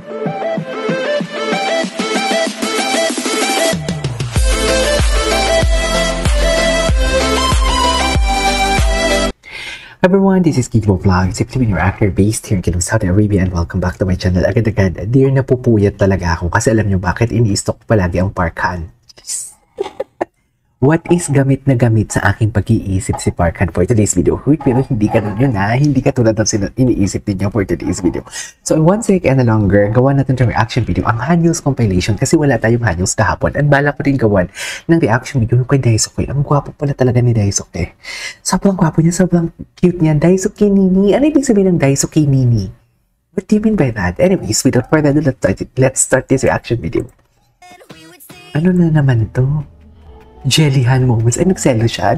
Everyone, this is Kidbo Vlog, simply your actor based here in Saudi Arabia, and welcome back to my channel. Agad-agad, dear, napupuyat talaga ako kasi alam nyo bakit ini-stock palagi ang Parkhan. What is gamit na gamit sa aking pag-iisip si Parkhan for today's video? Pero hindi ka nun yun ha, hindi ka tulad ng iniisip ninyo for today's video. So in one sec and longer, gawa natin yung reaction video, ang Hanyos compilation, kasi wala tayong Hanyos kahapon. At bala ko rin gawan ng reaction video kay Daisuke. Ang gwapo pala talaga ni Daisuke. Sobrang gwapo niya, sobrang cute niya. Daisuke Nini. Ano ibig sabihin ng Daisuke Nini? What do you mean by that? Anyways, without further ado, let's start this reaction video. Ano na naman to? Jellyhan moments. Ay, nagselo siya.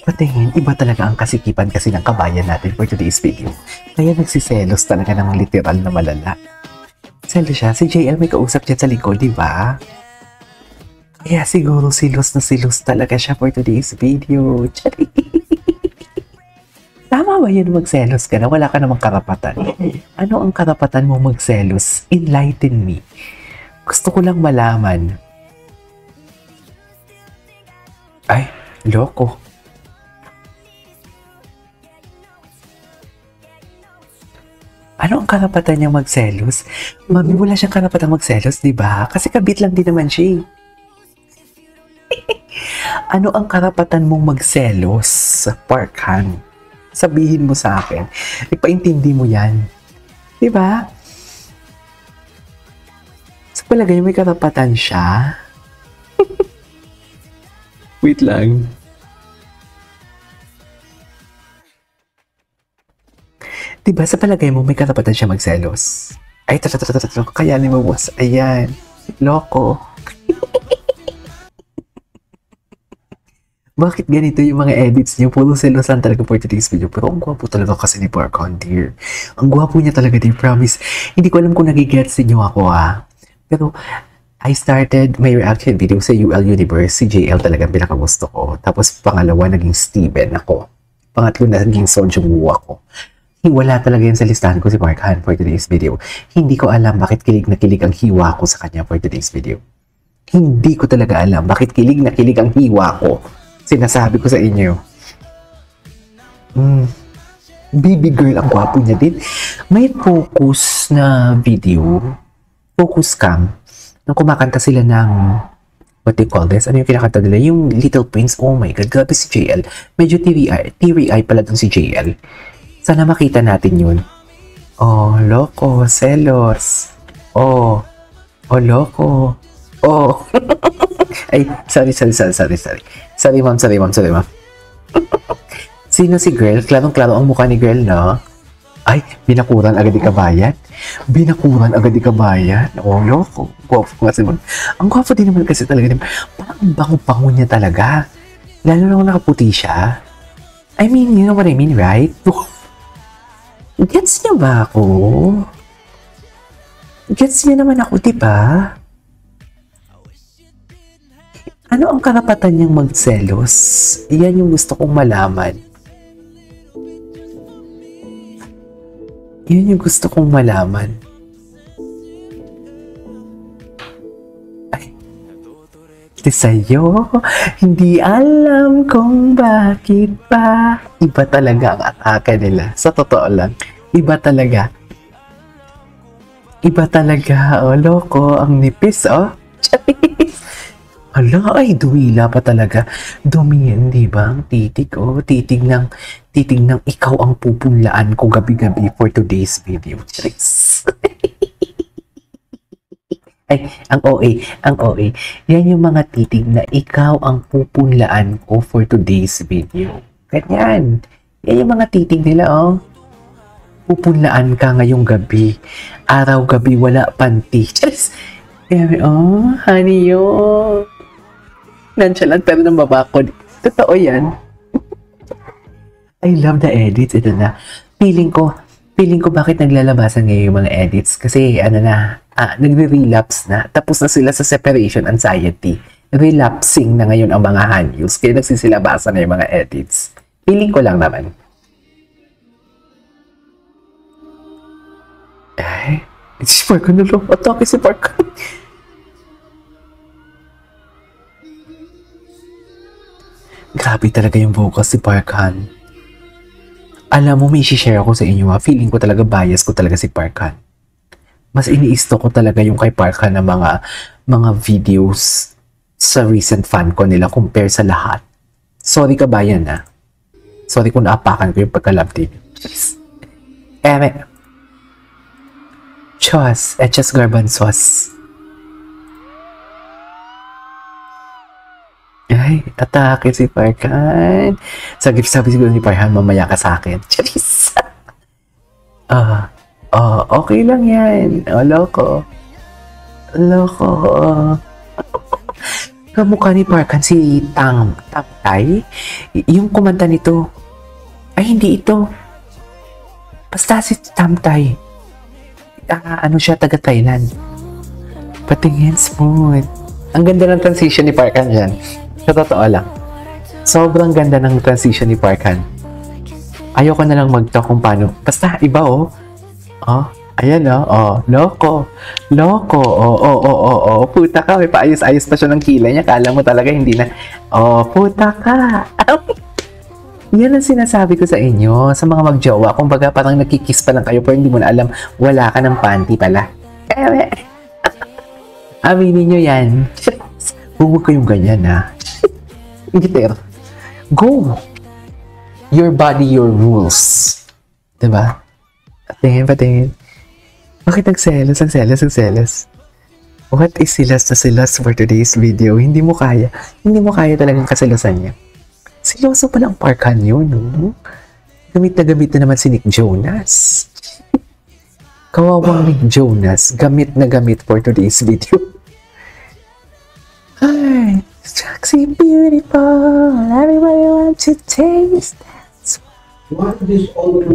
Patingin, iba talaga ang kasikipan kasi ng kabayan natin for today's video. Kaya nagsiselos talaga ng literal na malala. Selo siya. Si JL may kausap dyan sa likod, di ba? Kaya siguro silos na silos talaga siya for today's video. Tama ba yun magselos ka na? Wala ka namang karapatan. Ano ang karapatan mo magselos? Enlighten me. Gusto ko lang malaman. Ay, loko. Ano ang karapatan niya magselos? Mami, wala siyang karapatan magselos, di ba? Kasi kabit lang din naman siya. Ano ang karapatan mong magselos sa Parkhan? Sabihin mo sa akin. Ipaintindi mo yan. Di ba? Sa palagay may karapatan siya. Wait lang. Diba sa palagay mo may karapatan siya magselos? Ay, kayanin mo boss. Ayan. Loko. Bakit ganito yung mga edits niyo? Puro selosan talaga for today's video. Pero ang gwapo talaga kasi ni Parkhan, dear. Ang gwapo niya talaga, dear. Promise. Hindi ko alam kung nagigets niyo ako, Pero I started my reaction video sa UL Universe. Si JL talagang pinakagusto ko. Tapos pangalawa, naging Steven ako. Pangatlo, naging Son Jung-woo ako. Wala talaga yan sa listahan ko si Parkhan for today's video. Hindi ko alam bakit kilig na kilig ang hiwa ko sa kanya for today's video. Hindi ko talaga alam bakit kilig na kilig ang hiwa ko. Sinasabi ko sa inyo. Baby girl, ang gwapo niya din. May focus na video. Focus cam. Nung kumakanta sila ng, what they call this? Ano yung kinakanta nila? Yung Little Prince. Oh my God, grabe si JL. Medyo teary-eye pala dun si JL. Sana makita natin yun. Oh, loko, selos. Oh, loko. Oh. Ay, sorry. Sorry, ma'am. Sino si girl? Klarong-klaro ang mukha ni girl, no? Ay, binakuran agad di kabayan. Oh, loko. Gwapo kasi mo. Ang gwapo din naman kasi talaga. Parang bango-bango niya talaga. Lalo na kung nakaputi siya. I mean, you know what I mean, right? Gets niya ba ako? Gets niya naman ako, diba? Ano ang karapatan niyang magselos? Iyan yung gusto kong malaman. Yun yung gusto kong malaman. Ay, ito sa'yo, hindi alam kung bakit ba. Iba talaga ang atake nila. Sa totoo lang, iba talaga. Oh, loko, ang nipis, oh. Ala, ay, dumila pa talaga. Dumiyan, di ba? Ang titig, oh. Titig ng ikaw ang pupunlaan ko gabi-gabi for today's video. Ay, ang OA. Yan yung mga titig na ikaw ang pupunlaan ko for today's video. Ganyan. Yan yung mga titig nila, oh. Pupunlaan ka ngayong gabi. Araw-gabi, wala panty. Oh, honey, yun. Nonchalant pero nang babakod. Totoo yan. I love the edits. Ito na. Feeling ko bakit naglalabasan ngayon yung mga edits. Kasi nagre-relapse na. Tapos na sila sa separation anxiety. Relapsing na ngayon ang mga Hanyos. Kaya nagsisilabasan na yung mga edits. Feeling ko lang naman. Ay, si Parkan na lang. Atake si Parkan. Grabe talaga yung vocals si Parkan. Alam mo, may share ako sa inyo ha. Feeling ko talaga bias ko talaga si Parkan. Mas iniisto ko talaga yung kay Parkan na mga videos sa recent fan ko nila compare sa lahat. Sorry kabayan ha. Sorry kung naapakan ko yung pagka-love team. Chos. Echas garbanzos. Ay, atake si Parkan. Sabi siguro ni Parhan, mamaya ka sa akin. Charis. Okay lang yan. Loko. Kamukha ni Parkan si Tamtay. Yung kumanta nito. Ay, hindi ito. Basta si Tamtay. Ano siya, taga Thailand. Patingin smooth. Ang ganda ng transition ni Parkan dyan. Sa totoo lang. Sobrang ganda ng transition ni Parkan. Ayoko na lang mag-talk kung paano. Basta, iba ayan loko. Puta ka, may paayos-ayos pa siya ng kilay niya. Kala mo talaga hindi na, puta ka. Yan ang sinasabi ko sa inyo, sa mga magjowa. Kumbaga parang nakikiss pa lang kayo pero hindi mo na alam, wala ka ng panty pala. Aminin nyo yan. Huwag kayong ganyan ha. Giter. Go! Your body, your rules. Diba? Patingin. Bakit nagselos? What is silas for today's video? Hindi mo kaya talagang kaselosan niya. Siloso pala ang Parkan yun, no? Gamit na naman si Nick Jonas. Kawawang Nick Jonas, gamit na gamit for today's video. Ay, sexy, beautiful, everybody wants to taste that.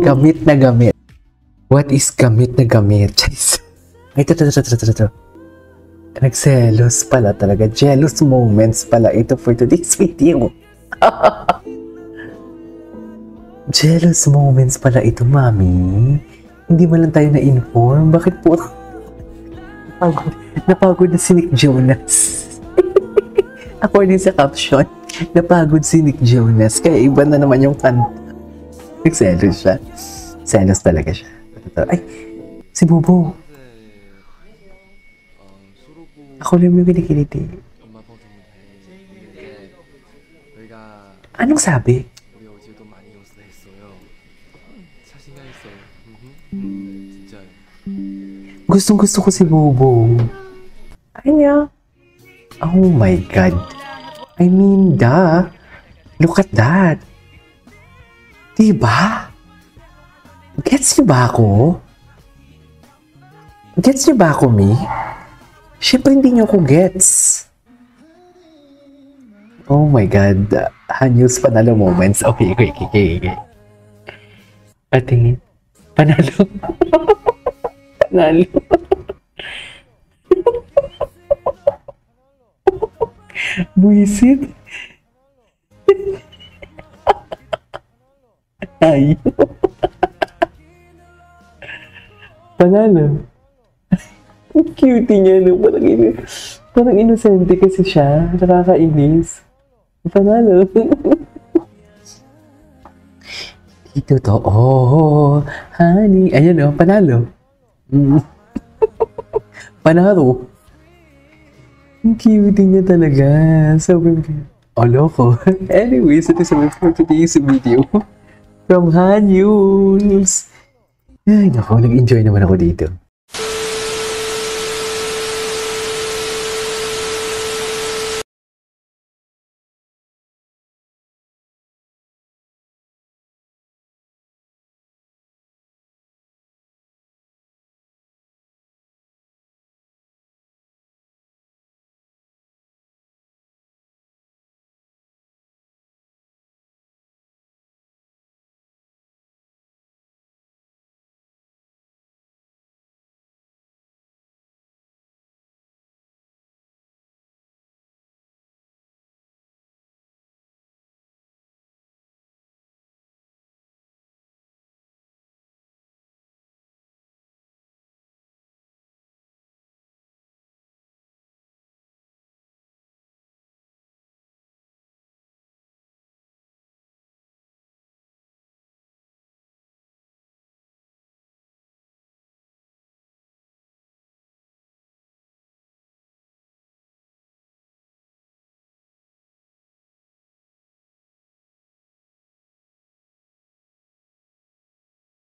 Gamit na gamit. What is gamit na gamit? Ay, ito. Nagselos pala talaga. Jealous moments pala ito for today's video. Jealous moments pala ito, mami. Hindi man lang tayo na-inform. Bakit po? Napagod na si Nick Jonas. According sa caption, napagod si Nick Jonas. Kaya iba na naman yung kanta. Nagselos siya. Selos talaga siya. Ay, si Bobo. Ako lang yung kinikiliti. Anong sabi? Gustong-gusto ko si Bobo. Anya? Oh my God. I mean, look at that. Diba? Gets niyo ba ako? Gets niyo ba ako, Mi? Siyempre hindi niyo ako gets. Oh my God. Hanyos panalo moments. Okay. Patingin. Panalo. Panalo. Buisit. Ay. Panalo. Ang cute niya, no? Parang inosente kasi siya. Nakakainis. Panalo. Ito to. Oh, honey. Ayan, panalo. Panalo. Ang cute niya talaga. Sobrang cute. Loko. Anyways, ito sa for today's video. From Hanyuls. Ay, naku, nag-enjoy naman ako dito.